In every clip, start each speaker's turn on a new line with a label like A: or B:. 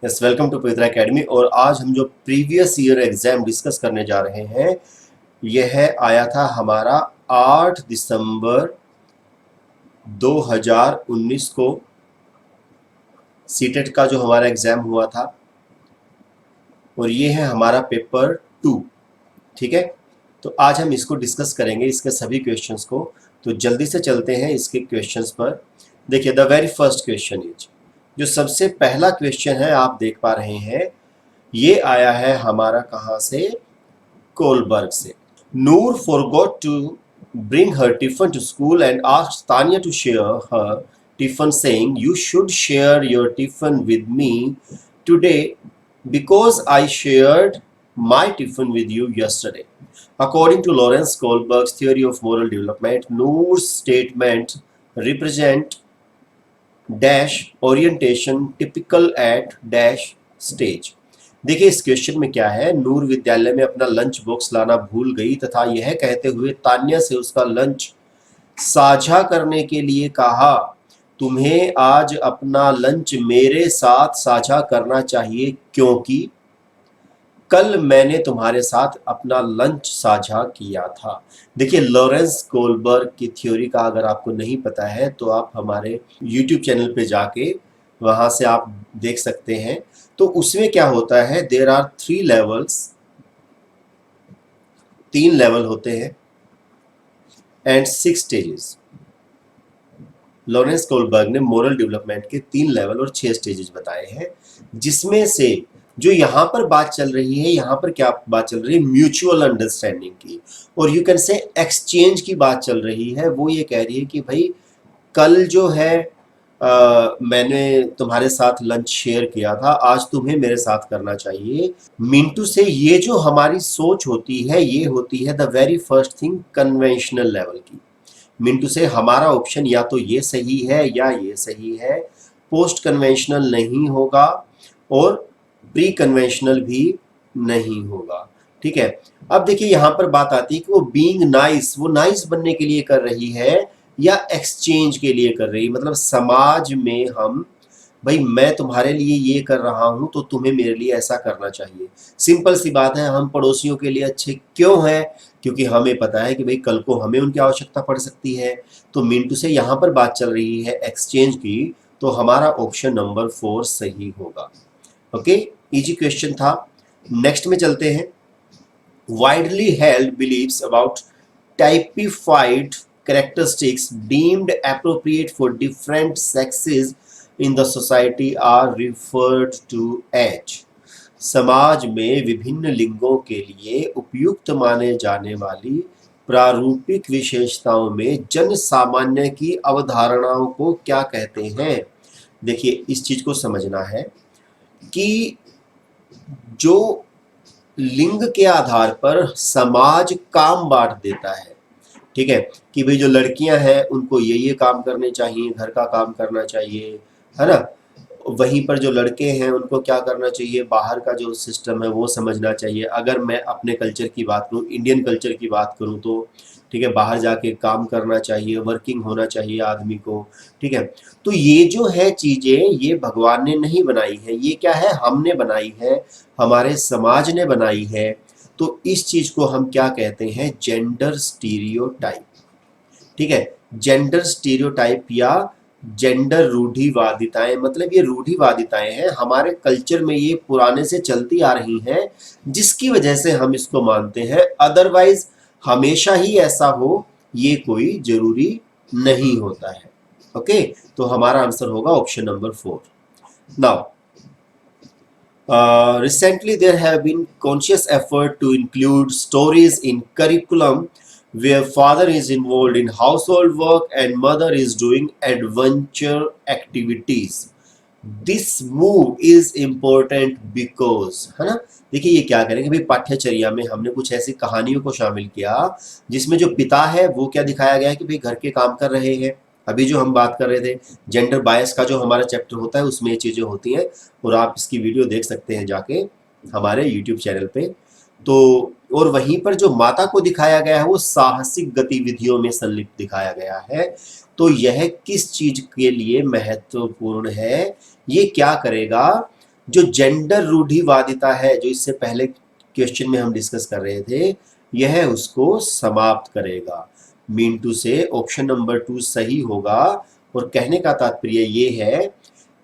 A: Yes, welcome to Pavitra academy. और आज हम जो प्रीवियस ईयर एग्जाम डिस्कस करने जा रहे हैं, यह आया था हमारा 8 दिसंबर 2019 को सीटेट का जो हमारा एग्जाम हुआ था, और ये है हमारा पेपर 2। ठीक है, तो आज हम इसको डिस्कस करेंगे, इसके सभी क्वेश्चंस को। तो जल्दी से चलते हैं इसके क्वेश्चंस पर। देखिए, the very first question is, जो सबसे पहला क्वेश्चन है आप देख पा रहे हैं, ये आया है हमारा कहाँ से, कोलबर्ग से। Noor forgot to bring her tiffin to school and asked Tanya to share her tiffin, saying, "You should share your tiffin with me today because I shared my tiffin with you yesterday." According to Lawrence Kohlberg's theory of moral development, Noor's statement represent dash orientation typical at dash stage। देखिए, इस question में क्या है, नूर विद्यालय में अपना lunch box लाना भूल गई तथा यह कहते हुए तान्या से उसका लंच साझा करने के लिए कहा, तुम्हें आज अपना लंच मेरे साथ साझा करना चाहिए क्योंकि कल मैंने तुम्हारे साथ अपना लंच साझा किया था। देखिए, लॉरेंस कोलबर्ग की थ्योरी का अगर आपको नहीं पता है तो आप हमारे यूट्यूब चैनल पे जाके वहां से आप देख सकते हैं। तो उसमें क्या होता है, देयर आर 3 लेवल्स, 3 लेवल होते हैं एंड 6 स्टेजेस। लॉरेंस कोलबर्ग ने मोरल डेवलपमेंट के 3 लेवल और 6 स्टेजेस बताए हैं, जिसमें से जो यहाँ पर बात चल रही है, यहाँ पर क्या बात चल रही है, म्यूचुअल अंडरस्टैंडिंग की, और यू कैन से एक्सचेंज की बात चल रही है। वो ये कह रही है कि भाई कल जो है मैंने तुम्हारे साथ लंच शेयर किया था, आज तुम्हें मेरे साथ करना चाहिए। मिंटू से ये जो हमारी सोच होती है, ये होती है the very first thing conventional level की। मिंटू से हमारा ऑप्शन या तो ये सही है या ये सही है, पोस्ट कन्वेंशनल नहीं होगा और प्री कन्वेंशनल भी नहीं होगा। ठीक है, अब देखिए यहां पर बात आती है कि वो बीइंग नाइस, वो नाइस बनने के लिए कर रही है या एक्सचेंज के लिए कर रही है। मतलब समाज में हम, भाई मैं तुम्हारे लिए ये कर रहा हूं तो तुम्हें मेरे लिए ऐसा करना चाहिए। सिंपल सी बात है, हम पड़ोसियों के लिए अच्छे क्यों हैं, क्योंकि हमें पता है कि भाई कल को हमें उनकी आवश्यकता पड़ सकती है। तो मिंटू से यहां पर बात चल रही है एक्सचेंज की, तो हमारा ऑप्शन नंबर 4 सही होगा। ओके, इजी क्वेश्चन था। नेक्स्ट में चलते हैं। Widely held beliefs about typified characteristics deemed appropriate for different sexes in the society are referred to as। समाज में विभिन्न लिंगों के लिए उपयुक्त माने जाने वाली प्रारूपिक विशेषताओं में जन सामान्य की अवधारणाओं को क्या कहते हैं। देखिए, इस चीज को समझना है कि जो लिंग के आधार पर समाज काम बांट देता है, ठीक है, कि भाई जो लड़कियां हैं उनको ये काम करने चाहिए, घर का काम करना चाहिए, है ना। वहीं पर जो लड़के हैं उनको क्या करना चाहिए, बाहर का जो सिस्टम है वो समझना चाहिए। अगर मैं अपने कल्चर की बात करूँ, इंडियन कल्चर की बात करूँ, तो ठीक है, बाहर जाके काम करना चाहिए, वर्किंग होना चाहिए आदमी को। ठीक है, तो ये जो है चीजें, ये भगवान ने नहीं बनाई है, ये क्या है, हमने बनाई है, हमारे समाज ने बनाई है। तो इस चीज को हम क्या कहते हैं, जेंडर स्टीरियोटाइप। ठीक है, जेंडर स्टीरियोटाइप या जेंडर रूढ़िवादिताएं, मतलब ये रूढ़िवादिताएं हैं, हमारे कल्चर में ये पुराने से चलती आ रही हैं, जिसकी वजह से हम इसको मानते हैं। अदरवाइज हमेशा ही ऐसा हो ये कोई जरूरी नहीं होता है। ओके, तो हमारा आंसर होगा option number 4। Now recently there have been conscious effort to include stories in curriculum where father is involved in household work and mother is doing adventure activities। This move is important because, है ना। देखिए, ये क्या करेंगे भाई, पाठ्यचर्या में हमने कुछ ऐसी कहानियों को शामिल किया जिसमें जो पिता है वो क्या दिखाया गया है कि भाई घर के काम कर रहे हैं। अभी जो हम बात कर रहे थे जेंडर बायस का, जो हमारा चैप्टर होता है उसमें ये चीजें होती हैं, और आप इसकी वीडियो देख सकते हैं जाके हमारे यूट्यूब चैनल पे। तो और वहीं पर जो माता को दिखाया गया है वो साहसिक गतिविधियों में संलिप्त दिखाया गया है। तो यह किस चीज के लिए महत्वपूर्ण है, ये क्या करेगा, जो जेंडर रूढ़िवादिता है, जो इससे पहले क्वेश्चन में हम डिस्कस कर रहे थे, यह उसको समाप्त करेगा। मीन टू से ऑप्शन नंबर 2 सही होगा। और कहने का तात्पर्य ये है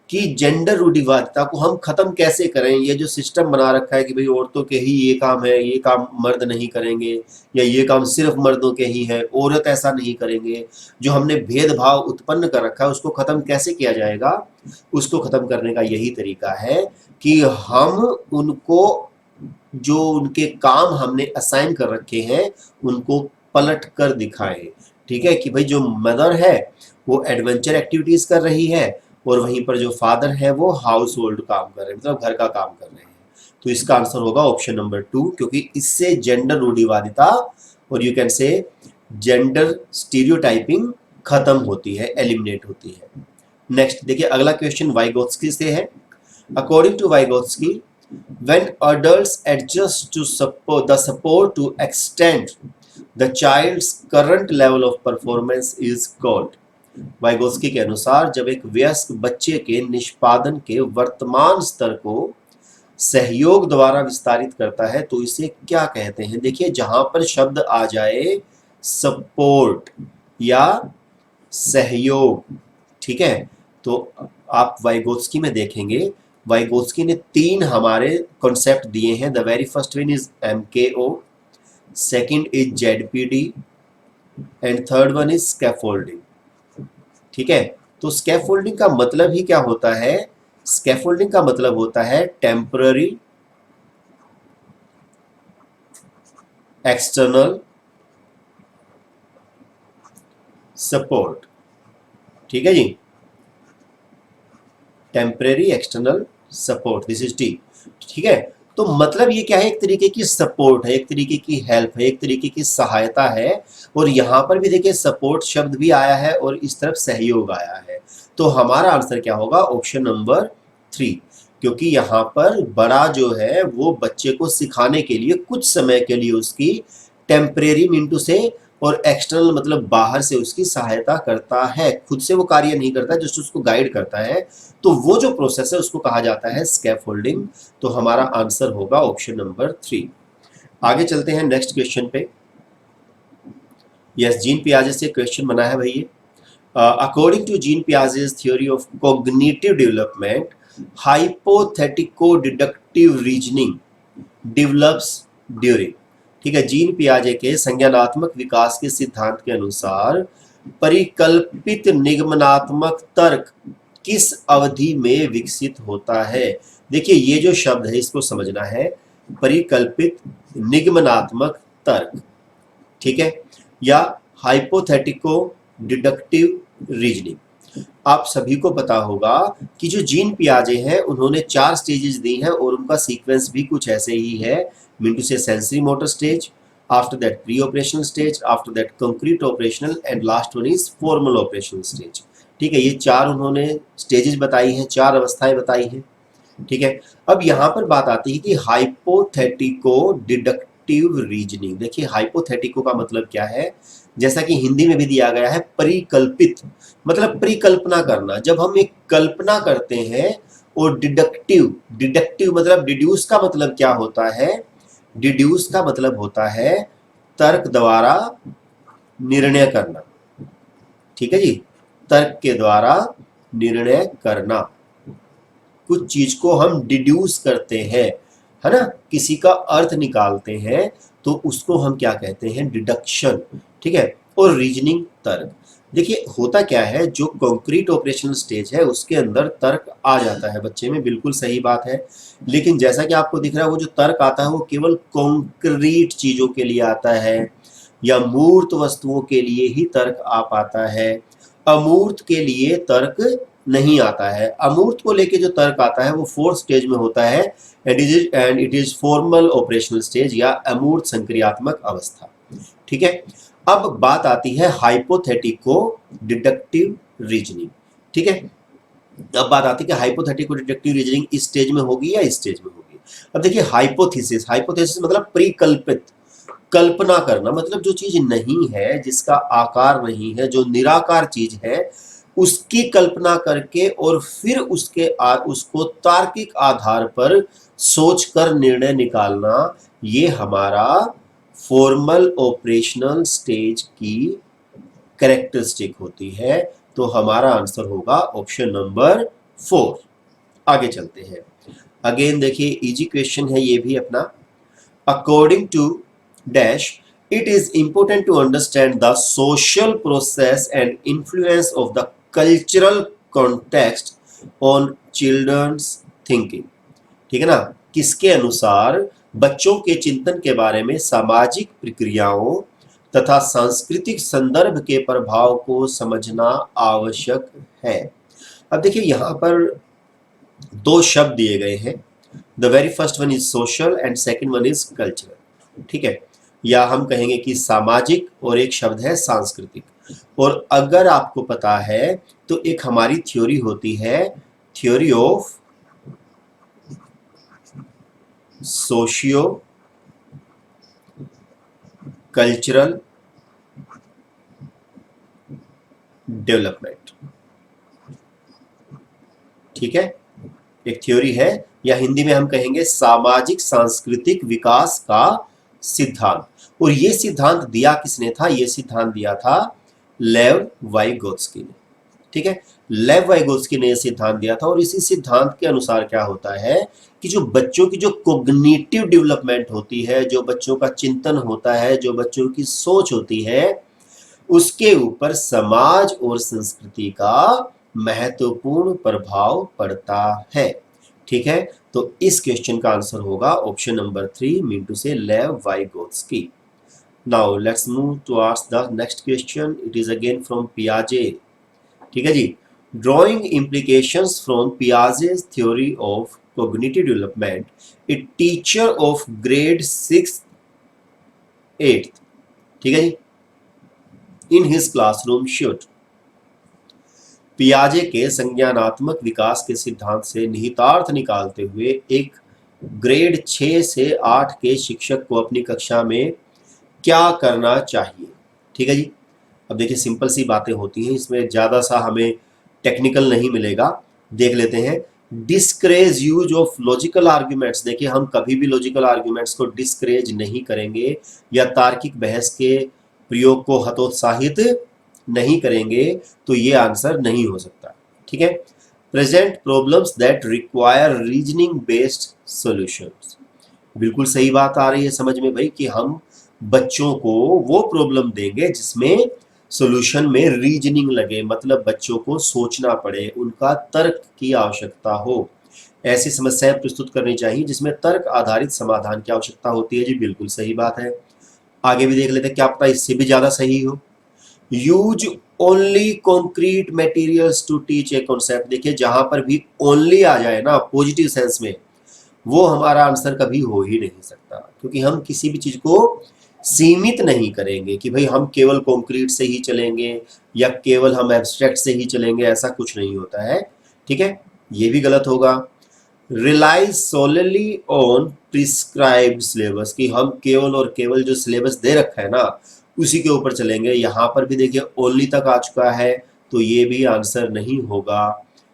A: कि जेंडर रूढ़िवादिता को हम खत्म कैसे करें। ये जो सिस्टम बना रखा है कि भाई औरतों के ही ये काम है, ये काम मर्द नहीं करेंगे, या ये काम सिर्फ मर्दों के ही है, औरत ऐसा नहीं करेंगे, जो हमने भेदभाव उत्पन्न कर रखा है उसको खत्म कैसे किया जाएगा। उसको खत्म करने का यही तरीका है कि हम उनको, जो उनके काम हमने असाइन कर रखे हैं, उनको पलट कर दिखाएं। ठीक है, कि भाई जो मदर है वो एडवेंचर एक्टिविटीज कर रही है, और वहीं पर जो फादर है वो हाउस होल्ड काम कर रहे हैं, मतलब घर का काम कर रहे हैं। तो इसका आंसर होगा ऑप्शन नंबर 2, क्योंकि इससे जेंडर रूढ़िवादिता और you can say gender stereotyping खत्म होती है, एलिमिनेट होती है। नेक्स्ट देखिए, अगला क्वेश्चन वाइगोत्स्की से है। According to Vygotsky, when adults adjust to support to extend the child's current level of performance is called। Vygotsky के अनुसार जब एक वयस्क बच्चे के निष्पादन के वर्तमान स्तर को सहयोग द्वारा विस्तारित करता है तो इसे क्या कहते हैं। देखिए, जहां पर शब्द आ जाए सपोर्ट या सहयोग, ठीक है, तो आप वाइगोत्स्की में देखेंगे, वाइगोत्स्की ने 3 हमारे कॉन्सेप्ट दिए हैं। The very first one is MKO, second is ZPD and third one is scaffolding. ठीक है, तो स्कैफोल्डिंग का मतलब ही क्या होता है। स्कैफोल्डिंग का मतलब होता है टेम्पररी एक्सटर्नल सपोर्ट। ठीक है जी, temporary external support, this is T. ठीक है, तो मतलब ये क्या है, एक तरीके की सपोर्ट है, एक तरीके की हेल्प है, एक तरीके की सहायता है। और यहां पर भी देखिए सपोर्ट शब्द भी आया है और इस तरफ सहयोग आया है। तो हमारा आंसर क्या होगा, ऑप्शन नंबर 3, क्योंकि यहां पर बड़ा जो है वो बच्चे को सिखाने के लिए कुछ समय के लिए उसकी टेम्परेरी मिनटू से, और एक्सटर्नल मतलब बाहर से उसकी सहायता करता है, खुद से वो कार्य नहीं करता, जस्ट उसको गाइड करता है। तो वो जो प्रोसेस है उसको कहा जाता है स्कैफोल्डिंग। तो हमारा आंसर होगा ऑप्शन नंबर 3। आगे चलते हैं नेक्स्ट क्वेश्चन पे। यस, जीन पियाजे से क्वेश्चन बना है भाई। According to Jean Piaget's theory of cognitive development, hypothetico deductive reasoning develops during. ठीक है, जीन पियाजे के संज्ञानात्मक विकास के सिद्धांत के अनुसार परिकल्पित निगमनात्मक तर्क किस अवधि में विकसित होता है। देखिए, ये जो शब्द है इसको समझना है, परिकल्पित निगमनात्मक तर्क, ठीक है, या हाइपोथेटिको डिडक्टिव रीजनिंग। आप सभी को पता होगा कि जो जीन पियाजे हैं उन्होंने 4 स्टेजेस दी हैं और उनका सीक्वेंस भी कुछ ऐसे ही है। मीन टू से sensory motor stage, after that pre operational stage, after that concrete operational, and last one is formal operational stage. ठीक है, ये 4 उन्होंने स्टेजेस बताई हैं, 4 अवस्थाएं बताई हैं। ठीक है, अब यहां पर बात आती है कि हाइपोथेटिको डिडक्टिव रीजनिंग। देखिए, हाइपोथेटिको का मतलब क्या है, जैसा कि हिंदी में भी दिया गया है, परिकल्पित मतलब परिकल्पना करना। जब हम एक कल्पना करते हैं, और डिडक्टिव, डिडक्टिव मतलब डिड्यूस का मतलब क्या होता है, डिड्यूस का मतलब होता है तर्क द्वारा निर्णय करना। ठीक है जी, तर्क के द्वारा निर्णय करना। कुछ चीज को हम डिड्यूस करते हैं, है ना, किसी का अर्थ निकालते हैं, तो उसको हम क्या कहते हैं, डिडक्शन। ठीक है, और रीजनिंग तर्क। देखिए, होता क्या है, जो कंक्रीट ऑपरेशनल स्टेज है उसके अंदर तर्क आ जाता है बच्चे में, बिल्कुल सही बात है। लेकिन जैसा कि आपको दिख रहा है, वो जो तर्क आता है वो केवल कंक्रीट चीजों के लिए आता है, या मूर्त वस्तुओं के लिए ही तर्क आ पाता है। अमूर्त के लिए तर्क नहीं आता है। अमूर्त को लेके जो तर्क आता है वो 4th स्टेज में होता है, and it is formal operational stage या अमूर्त संक्रियात्मक अवस्था। ठीक है, अब बात आती है हाइपोथेटिको डिडक्टिव रीजनिंग। ठीक है, अब बात आती है कि हाइपोथेटिको डिडक्टिव रीजनिंग इस स्टेज में होगी या इस स्टेज में होगी। अब देखिए, हाइपोथेसिस, हाइपोथेसिस मतलब परिकल्पित, कल्पना करना, मतलब जो चीज नहीं है, जिसका आकार नहीं है, जो निराकार चीज है, उसकी कल्पना करके और फिर उसको तार्किक आधार पर सोचकर निर्णय निकालना, ये हमारा फॉर्मल ऑपरेशनल स्टेज की कैरेक्टरिस्टिक होती है। तो हमारा आंसर होगा ऑप्शन नंबर 4। आगे चलते हैं। अगेन देखिए इजी क्वेश्चन है ये भी अपना। According to dash it is important to understand the social process and influence of the cultural context on children's thinking। ठीक है ना, किसके अनुसार बच्चों के चिंतन के बारे में सामाजिक प्रक्रियाओं तथा सांस्कृतिक संदर्भ के प्रभाव को समझना आवश्यक है। अब देखिए यहां पर दो शब्द दिए गए हैं। The very first one is social and second one is cultural. ठीक है, या हम कहेंगे कि सामाजिक और एक शब्द है सांस्कृतिक। और अगर आपको पता है तो एक हमारी थ्योरी होती है, theory of socio cultural development. ठीक है, एक थ्योरी है, या हिंदी में हम कहेंगे सामाजिक सांस्कृतिक विकास का सिद्धांत। और ये सिद्धांत दिया किसने था? ये सिद्धांत दिया था लेव वाइगोत्स्की ने। ठीक है, लेव वाइगोत्स्की ने यह सिद्धांत दिया था। और इसी सिद्धांत के अनुसार क्या होता है कि जो बच्चों की जो कोग्निटिव डेवलपमेंट होती है, जो बच्चों का चिंतन होता है, जो बच्चों की सोच होती है, उसके ऊपर समाज और संस्कृति का महत्वपूर्ण प्रभाव पड़ता है। ठीक है, तो इस क्वेश्चन का आंसर होगा option number 3, mean to say Lev Vygotsky. Now let's move to ask the next question. It is again from पियाजे। ठीक है जी, drawing implications from Piaget's theory of cognitive development, a teacher of grade 6th 8th, ठीक है जी, in his classroom should पियाजे के संज्ञानात्मक विकास के सिद्धांत से निहितार्थ निकालते हुए एक ग्रेड 6 से 8 के शिक्षक को अपनी कक्षा में क्या करना चाहिए। ठीक है जी, अब देखिए सिंपल सी बातें होती हैं, इसमें ज़्यादा सा हमें टेक्निकल नहीं मिलेगा। देख लेते हैं। Discourage use of logical arguments. देखिए हम कभी भी लॉजिकल आर्ग्यूमेंट्स को डिस्करेज नहीं करेंगे या तार्किक बहस के प्रयोग को हतोत्साहित नहीं करेंगे, तो ये आंसर नहीं हो सकता। ठीक है, present problems that require reasoning based solutions. बिल्कुल सही बात आ रही है समझ में भाई कि हम बच्चों को वो प्रॉब्लम देंगे जिसमें सॉल्यूशन में रीजनिंग लगे, मतलब बच्चों को सोचना पड़े, उनका तर्क की आवश्यकता हो। ऐसी समस्याएं प्रस्तुत करनी चाहिए जिसमें तर्क आधारित समाधान की आवश्यकता होती है। जी बिल्कुल सही बात है। आगे भी देख लेते हैं, क्या पता इससे भी ज्यादा सही हो। Use only concrete materials to teach a concept. देखिए जहां पर भी ओनली आ जाए ना पॉजिटिव सेंस में, वो हमारा आंसर कभी हो ही नहीं सकता, क्योंकि हम किसी भी चीज को सीमित नहीं करेंगे कि भाई हम केवल कंक्रीट से ही चलेंगे या केवल हम एब्स्ट्रैक्ट से ही चलेंगे, ऐसा कुछ नहीं होता है। ठीक है, ये भी गलत होगा। Relies solely on prescribed syllabus, कि हम केवल और केवल जो सिलेबस दे रखा है ना उसी के ऊपर चलेंगे। यहां पर भी देखिए ओनली तक आ चुका है, तो ये भी आंसर नहीं होगा।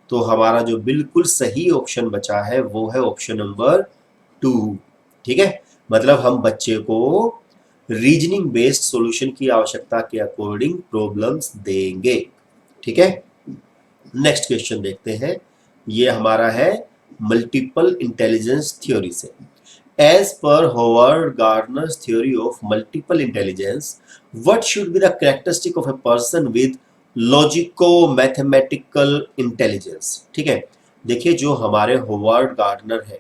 A: तो हमारा जो बिल्कुल सही ऑप्शन बचा है वो है ऑप्शन नंबर 2। ठीक है, मतलब हम बच्चे को रीजनिंग बेस्ड सॉल्यूशन की आवश्यकता के अकॉर्डिंग प्रॉब्लम्स देंगे। ठीक है, नेक्स्ट क्वेश्चन देखते हैं। ये हमारा है मल्टीपल इंटेलिजेंस थ्योरी से। As per Howard Gardner's theory of multiple intelligence, what should be the characteristic of a person with logico mathematical intelligence. ठीक है, देखिए जो हमारे होवर्ड गार्डनर है,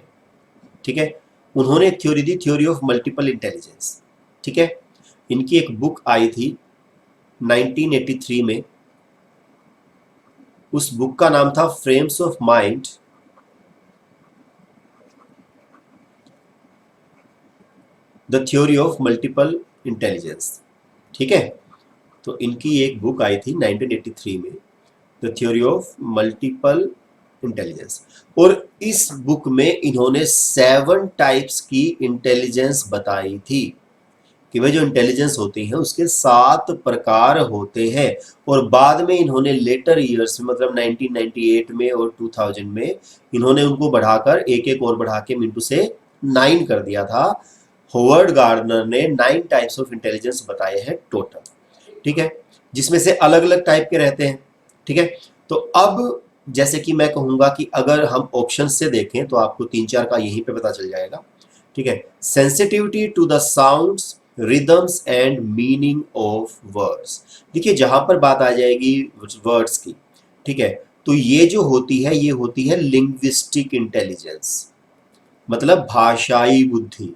A: ठीक है, उन्होंने एक theory the, theory of multiple intelligence. ठीक है, इनकी एक बुक आई थी 1983 में। उस बुक का नाम था frames of mind, the theory of multiple intelligence. ठीक है, तो इनकी एक बुक आई थी 1983 में, the theory of multiple intelligence. और इस बुक में इन्होंने 7 टाइप्स की इंटेलिजेंस बताई थी। कि वह जो इंटेलिजेंस होती है उसके 7 प्रकार होते हैं, और बाद में इन्होंने लेटर ईयर्स में मतलब 1998 में और 2000 में इन्होंने उनको बढ़ाकर एक और बढ़ा के मिंटू से 9 कर दिया था। होवर्ड गार्डनर ने 9 टाइप्स ऑफ इंटेलिजेंस बताए हैं टोटल, ठीक है, जिसमें से अलग अलग टाइप के रहते हैं, ठीक है। तो अब जैसे कि मैं कहूंगा कि अगर हम ऑप्शन से देखें तो आपको 3-4 का यहीं पे पता चल जाएगा, ठीक है। Sensitivity to the sounds, rhythms and meaning of words. देखिए जहां पर बात आ जाएगी वर्ड्स की, ठीक है, तो ये जो होती है ये होती है लिंग्विस्टिक इंटेलिजेंस, मतलब भाषाई बुद्धि,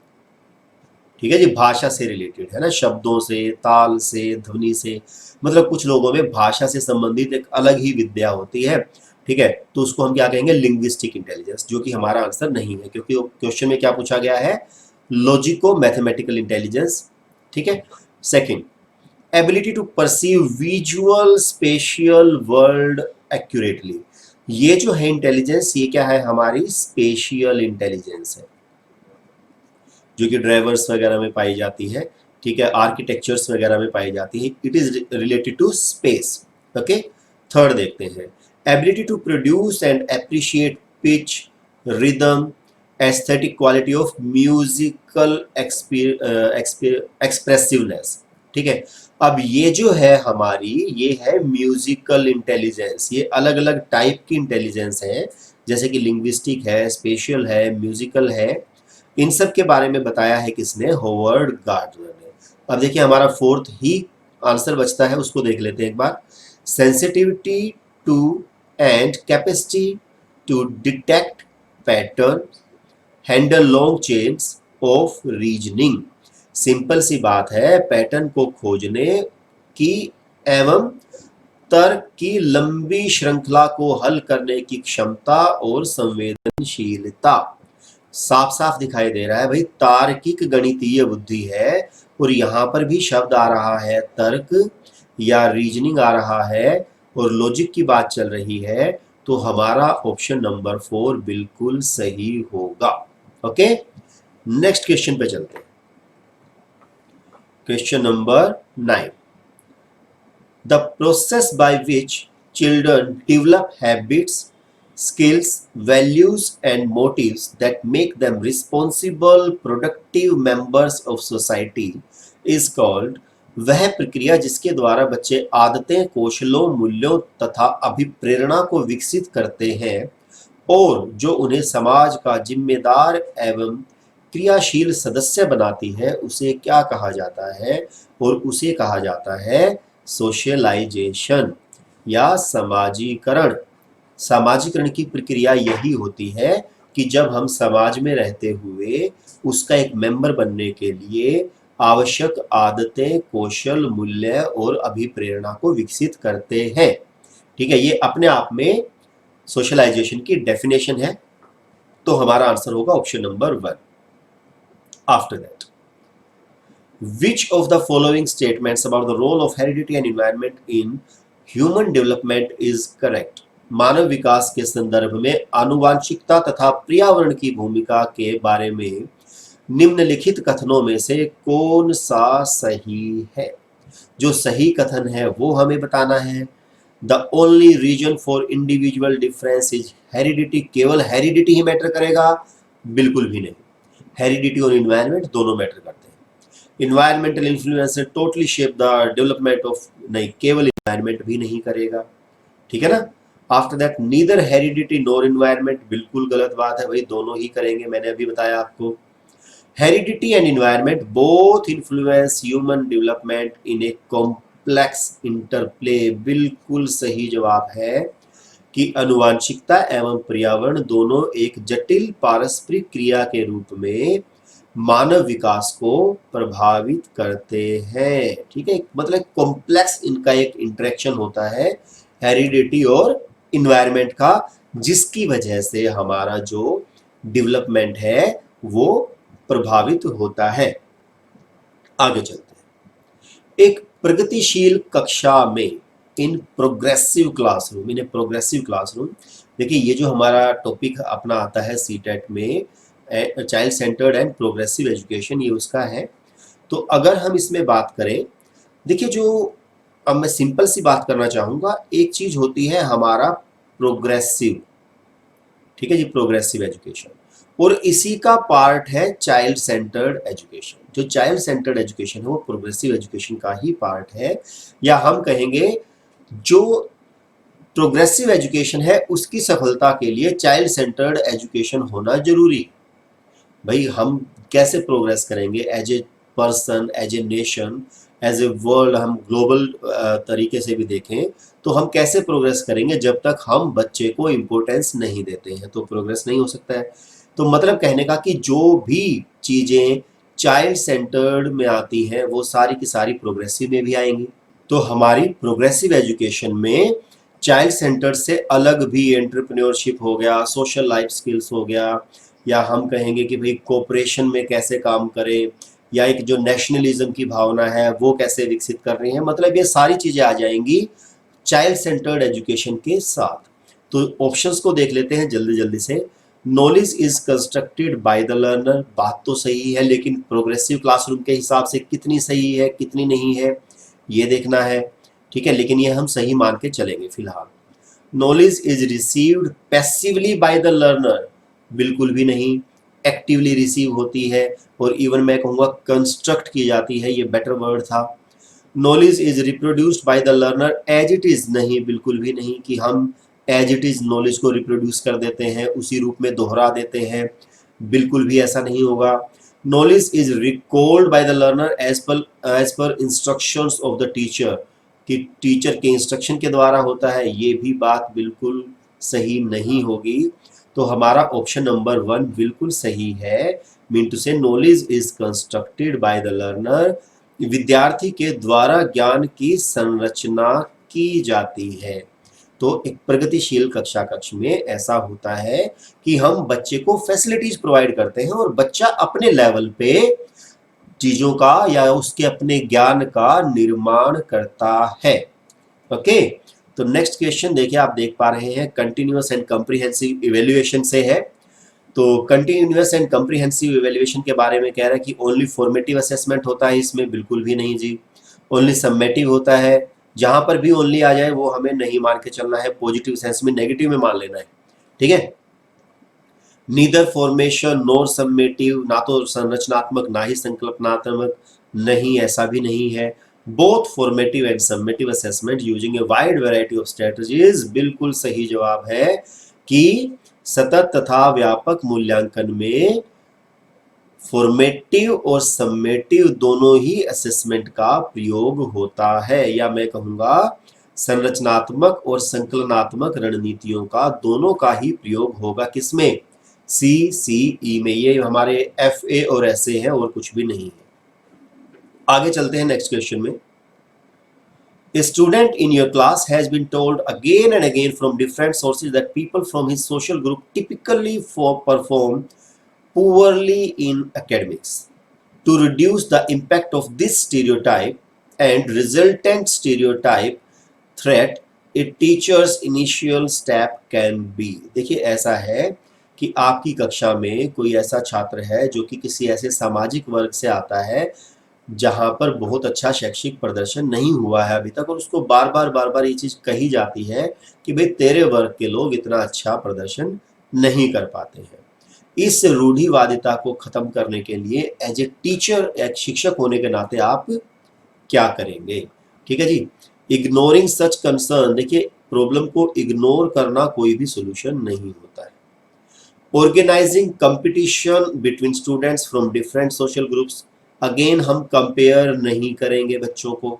A: ठीक है जी, भाषा से रिलेटेड है ना, शब्दों से, ताल से, ध्वनि से, मतलब कुछ लोगों में भाषा से संबंधित एक अलग ही विद्या होती है, ठीक है। तो उसको हम क्या कहेंगे, लिंग्विस्टिक इंटेलिजेंस, जो कि हमारा आंसर नहीं है क्योंकि क्वेश्चन में क्या पूछा गया है, लॉजिको मैथमेटिकल इंटेलिजेंस, ठीक है। Second, ability to perceive visual spatial world accurately. ये जो है इंटेलिजेंस, ये क्या है, हमारी स्पेशियल इंटेलिजेंस है, जो कि ड्राइवर्स वगैरह में पाई जाती है, ठीक है, आर्किटेक्चर्स वगैरह में पाई जाती है। It is related to space, okay. Third देखते हैं, ability to produce and appreciate pitch, rhythm, aesthetic quality of musical expressiveness, ठीक है। अब ये जो है हमारी, ये है म्यूजिकल इंटेलिजेंस, ये अलग अलग टाइप की इंटेलिजेंस है, जैसे कि लिंग्विस्टिक है, स्पेशियल है, म्यूजिकल है। इन सब के बारे में बताया है किसने, होवर्ड गार्डनर ने। अब देखिए हमारा फोर्थ ही आंसर बचता है, उसको देख लेते हैं एक बार। Sensitivity to and capacity to detect pattern, handle long chains of reasoning. Simple सी बात है, पैटर्न को खोजने की एवं तर्क की लंबी श्रृंखला को हल करने की क्षमता और संवेदनशीलता। साफ साफ दिखाई दे रहा है भाई, तार्किक गणितीय बुद्धि है, और यहां पर भी शब्द आ रहा है तर्क या रीजनिंग आ रहा है और लॉजिक की बात चल रही है, तो हमारा ऑप्शन नंबर 4 बिल्कुल सही होगा। ओके, नेक्स्ट क्वेश्चन पे चलते हैं। Question number 9, the process by which children develop habits, skills, values and motives that make them responsible, productive members of society is called। वह प्रक्रिया जिसके द्वारा बच्चे आदतें, कौशलों, मूल्यों तथा अभिप्रेरणा को विकसित करते हैं और जो उन्हें समाज का जिम्मेदार एवं क्रियाशील सदस्य बनाती है, उसे क्या कहा जाता है, और उसे कहा जाता है सोशलाइजेशन या समाजीकरण। सामाजिकरण की प्रक्रिया यही होती है कि जब हम समाज में रहते हुए उसका एक मेंबर बनने के लिए आवश्यक आदतें, कौशल, मूल्य और अभिप्रेरणा को विकसित करते हैं, ठीक है। ये अपने आप में सोशलाइजेशन की डेफिनेशन है, तो हमारा आंसर होगा option number 1। After that, which of the following statements about the role of heredity and environment in human development is correct। मानव विकास के संदर्भ में आनुवांशिकता तथा पर्यावरण की भूमिका के बारे में निम्नलिखित कथनों में से कौन सा सही है। जो सही कथन है वो हमें बताना है। The only reason for individual difference is heredity. केवल हेरिडिटी ही मैटर करेगा? बिल्कुल भी नहीं, हेरिडिटी और इन्वायरमेंट दोनों मैटर करते हैं। Environmental influence totally shape the development of, नहीं, केवल इन्वायरमेंट भी नहीं करेगा, ठीक है ना। After that, neither heredity nor environment, बिल्कुल गलत बात है भाई, दोनों ही करेंगे, मैंने अभी बताया आपको। Heredity and environment both influence human development in a complex interplay, बिल्कुल सही जवाब है कि आनुवांशिकता एवं पर्यावरण दोनों एक जटिल पारस्परिक क्रिया के रूप में मानव विकास को प्रभावित करते हैं, ठीक है। मतलब कॉम्प्लेक्स इनका एक इंटरेक्शन होता है हेरिडिटी और इन्वायरमेंट का, जिसकी वजह से हमारा जो डेवलपमेंट है वो प्रभावित होता है। आगे चलते हैं। एक प्रगतिशील कक्षा में, इन प्रोग्रेसिव क्लासरूम, इन प्रोग्रेसिव क्लासरूम, देखिए ये जो हमारा टॉपिक अपना आता है सीटेट में, child centred and progressive education, ये उसका है। तो अगर हम इसमें बात करें, देखिए जो अब मैं सिंपल सी बात करना चाहूंगा, एक चीज होती है हमारा प्रोग्रेसिव, ठीक है जी, प्रोग्रेसिव एजुकेशन, और इसी का पार्ट है चाइल्ड सेंटर्ड एजुकेशन। जो चाइल्ड सेंटर्ड एजुकेशन है वो प्रोग्रेसिव एजुकेशन का ही पार्ट है, या हम कहेंगे जो प्रोग्रेसिव एजुकेशन है उसकी सफलता के लिए चाइल्ड सेंटर्ड एजुकेशन होना जरूरी। भाई हम कैसे प्रोग्रेस करेंगे as a person, as a nation, as a world, हम ग्लोबल तरीके से भी देखें तो हम कैसे प्रोग्रेस करेंगे जब तक हम बच्चे को इम्पोर्टेंस नहीं देते हैं, तो प्रोग्रेस नहीं हो सकता है। तो मतलब कहने का कि जो भी चीज़ें चाइल्ड सेंटर्ड में आती हैं वो सारी की सारी प्रोग्रेसिव में भी आएंगी। तो हमारी प्रोग्रेसिव एजुकेशन में चाइल्ड सेंटर से अलग भी एंटरप्रेन्योरशिप हो गया, सोशल लाइफ स्किल्स हो गया, या हम कहेंगे कि भाई कोऑपरेशन में कैसे काम करें, या एक जो नेशनलिज्म की भावना है वो कैसे विकसित कर रही है, मतलब ये सारी चीज़ें आ जाएंगी चाइल्ड सेंटर्ड एजुकेशन के साथ। तो ऑप्शंस को देख लेते हैं जल्दी जल्दी से। Knowledge is constructed by the learner, बात तो सही है, लेकिन प्रोग्रेसिव क्लासरूम के हिसाब से कितनी सही है कितनी नहीं है ये देखना है, ठीक है, लेकिन ये हम सही मान के चलेंगे फिलहाल। Knowledge is received passively bye the learner, बिल्कुल भी नहीं, एक्टिवली रिसीव होती है, और इवन मैं कहूँगा कंस्ट्रक्ट की जाती है, ये बेटर वर्ड था। Knowledge is reproduced by the learner as it is, नहीं, बिल्कुल भी नहीं कि हम एज इट इज नॉलेज को रिप्रोड्यूस कर देते हैं, उसी रूप में दोहरा देते हैं, बिल्कुल भी ऐसा नहीं होगा। Knowledge is recalled by the learner as per instructions of the teacher, कि टीचर के इंस्ट्रक्शन के द्वारा होता है, ये भी बात बिल्कुल सही नहीं होगी। तो हमारा ऑप्शन नंबर 1 बिल्कुल सही है, मीन टू से knowledge is constructed by the learner, विद्यार्थी के द्वारा ज्ञान की संरचना की जाती है। तो एक प्रगतिशील कक्षा कक्ष में ऐसा होता है कि हम बच्चे को फैसिलिटीज प्रोवाइड करते हैं और बच्चा अपने लेवल पे चीजों का या उसके अपने ज्ञान का निर्माण करता है। ओके, तो नेक्स्ट क्वेश्चन देखिए, आप देख पा रहे हैं कंटिन्यूअस एंड कॉम्प्रिहेंसिव इवैल्यूएशन से है। तो कंटिन्यूअस एंड कॉम्प्रिहेंसिव इवैल्यूएशन के बारे में कह रहा है कि ओनली फॉर्मेटिव असेसमेंट होता है इसमें, बिल्कुल भी नहीं जी। ओनली समेटिव होता है, जहां पर भी ओनली आ जाए वो हमें नहीं मान के चलना है, पॉजिटिव सेंस में, नेगेटिव में मान लेना है, ठीक है। नीदर फॉर्मेशन नोर समेटिव, ना तो संरचनात्मक ना ही संकल्पनात्मक, नहीं ऐसा भी नहीं है। Both formative and summative assessment using a wide variety of strategies, बिल्कुल सही जवाब है कि सतत तथा व्यापक मूल्यांकन में फॉर्मेटिव और समेटिव दोनों ही असेसमेंट का प्रयोग होता है, या मैं कहूंगा संरचनात्मक और संकलनात्मक रणनीतियों का दोनों का ही प्रयोग होगा, किसमें, CCE में। ये हमारे FA और SA है और कुछ भी नहीं है। आगे चलते हैं नेक्स्ट क्वेश्चन में। A student in your class has been told again and again from different sources that people from his social group typically perform poorly in academics. To reduce the impact of this stereotype and resultant stereotype threat, a teacher's initial step can be। देखिए ऐसा है कि आपकी कक्षा में कोई ऐसा छात्र है जो कि किसी ऐसे सामाजिक वर्ग से आता है जहां पर बहुत अच्छा शैक्षिक प्रदर्शन नहीं हुआ है अभी तक, और उसको बार बार ये चीज कही जाती है कि भाई तेरे वर्ग के लोग इतना अच्छा प्रदर्शन नहीं कर पाते हैं। इस रूढ़िवादिता को खत्म करने के लिए एज ए टीचर, एक शिक्षक होने के नाते आप क्या करेंगे, ठीक है जी। इग्नोरिंग सच कंसर्न, देखिए प्रॉब्लम को इग्नोर करना कोई भी सोल्यूशन नहीं होता है। Organizing competition between students from different social groups, again हम कंपेयर नहीं करेंगे बच्चों को।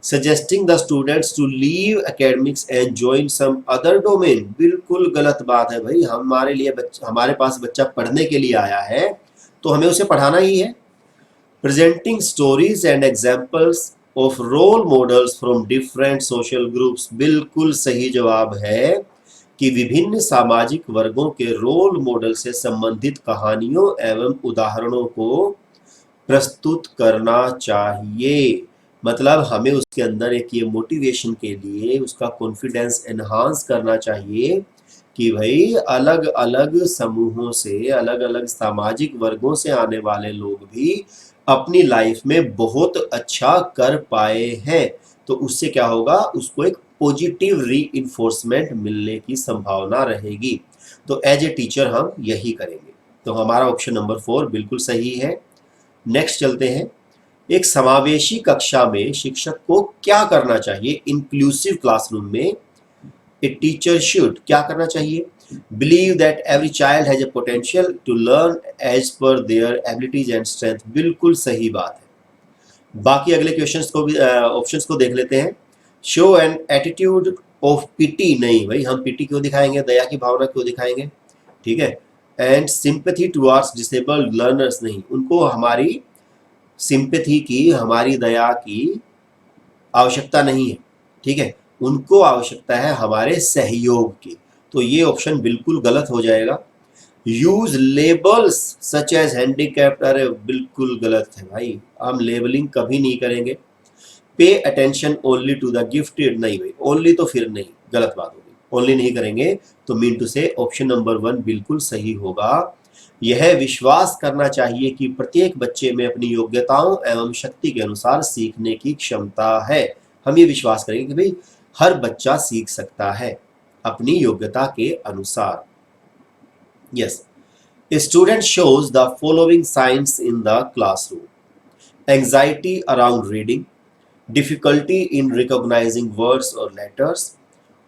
A: Suggesting the students to leave academics and join some other domain, बिल्कुल गलत बात है भाई। हमारे लिए हमारे पास बच्चा पढ़ने के लिए आया है तो हमें उसे पढ़ाना ही है। Presenting stories and examples of role models from different social groups, बिल्कुल सही जवाब है कि विभिन्न सामाजिक वर्गों के रोल मॉडल से संबंधित कहानियों एवं उदाहरणों को प्रस्तुत करना चाहिए। मतलब हमें उसके अंदर एक ये मोटिवेशन के लिए उसका कॉन्फिडेंस एनहांस करना चाहिए कि भाई अलग अलग समूहों से, अलग अलग सामाजिक वर्गों से आने वाले लोग भी अपनी लाइफ में बहुत अच्छा कर पाए हैं, तो उससे क्या होगा, उसको एक पॉजिटिव रीइंफोर्समेंट मिलने की संभावना रहेगी। तो एज ए टीचर हम यही करेंगे। तो हमारा ऑप्शन नंबर 4 बिल्कुल सही है। नेक्स्ट चलते हैं। एक समावेशी कक्षा में शिक्षक को क्या करना चाहिए? इंक्लूसिव क्लासरूम में ए टीचर शुड क्या करना चाहिए? Believe that every child has a potential to learn as per their abilities and strength. बिल्कुल सही बात है। बाकी अगले क्वेश्चंस को भी ऑप्शंस को देख लेते हैं। Show an attitude of pity, नहीं भाई, हम पिटी क्यों दिखाएंगे, दया की भावना क्यों दिखाएंगे, ठीक है। And sympathy towards disabled learners, नहीं, उनको हमारी सिंपैथी की, हमारी दया की आवश्यकता नहीं है, ठीक है, उनको आवश्यकता है हमारे सहयोग की। तो ये ऑप्शन बिल्कुल गलत हो जाएगा। Use labels such as handicapped, अरे बिल्कुल गलत है भाई, हम लेबलिंग कभी नहीं करेंगे। Pay attention only to the gifted, नहीं भाई, ओनली तो फिर नहीं, गलत बात होगी, ओनली नहीं करेंगे। तो मीन टू से ऑप्शन नंबर 1 बिल्कुल सही होगा। यह विश्वास करना चाहिए कि प्रत्येक बच्चे में अपनी योग्यताओं एवं शक्ति के अनुसार सीखने की क्षमता है। हम ये विश्वास करेंगे कि भाई हर बच्चा सीख सकता है अपनी योग्यता के अनुसार। Yes, a student shows the following signs in the classroom: anxiety around reading, difficulty in recognizing words or letters,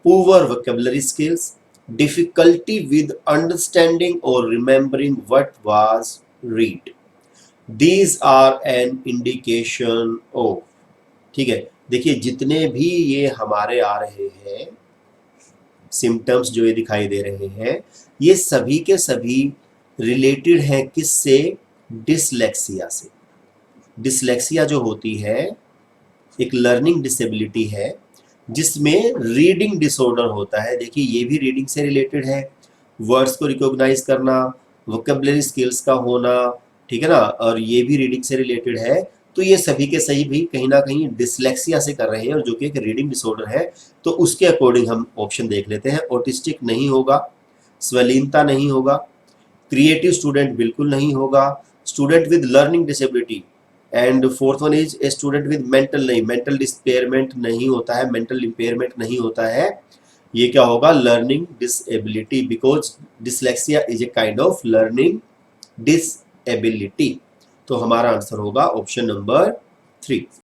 A: poor vocabulary skills, difficulty with understanding or remembering what was read. These are an indication of, ठीक है। देखिए जितने भी ये हमारे आ रहे हैं symptoms, जो ये दिखाई दे रहे हैं, ये सभी के सभी रिलेटेड हैं किससे? डिसलेक्सिया से। डिसलेक्सिया जो होती है एक लर्निंग डिसेबिलिटी है जिसमें रीडिंग डिसऑर्डर होता है। देखिए ये भी रीडिंग से रिलेटेड है, वर्ड्स को रिकॉग्नाइज करना, वोकेबलरी स्किल्स का होना, ठीक है ना, और ये भी रीडिंग से रिलेटेड है। तो ये सभी के सही भी कहीं ना कहीं डिसलेक्सिया से कर रहे हैं, और जो कि एक रीडिंग डिसऑर्डर है। तो उसके अकॉर्डिंग हम ऑप्शन देख लेते हैं। ऑटिस्टिक नहीं होगा, स्वलीनता नहीं होगा, क्रिएटिव स्टूडेंट बिल्कुल नहीं होगा, student with learning disability, and fourth one is a student with mental, नहीं, मेंटल डिस्पेयरमेंट नहीं होता है, मेंटल इम्पेयरमेंट नहीं होता है। ये क्या होगा? Learning disability, because dyslexia is a kind of learning disability. तो हमारा आंसर होगा ऑप्शन नंबर 3।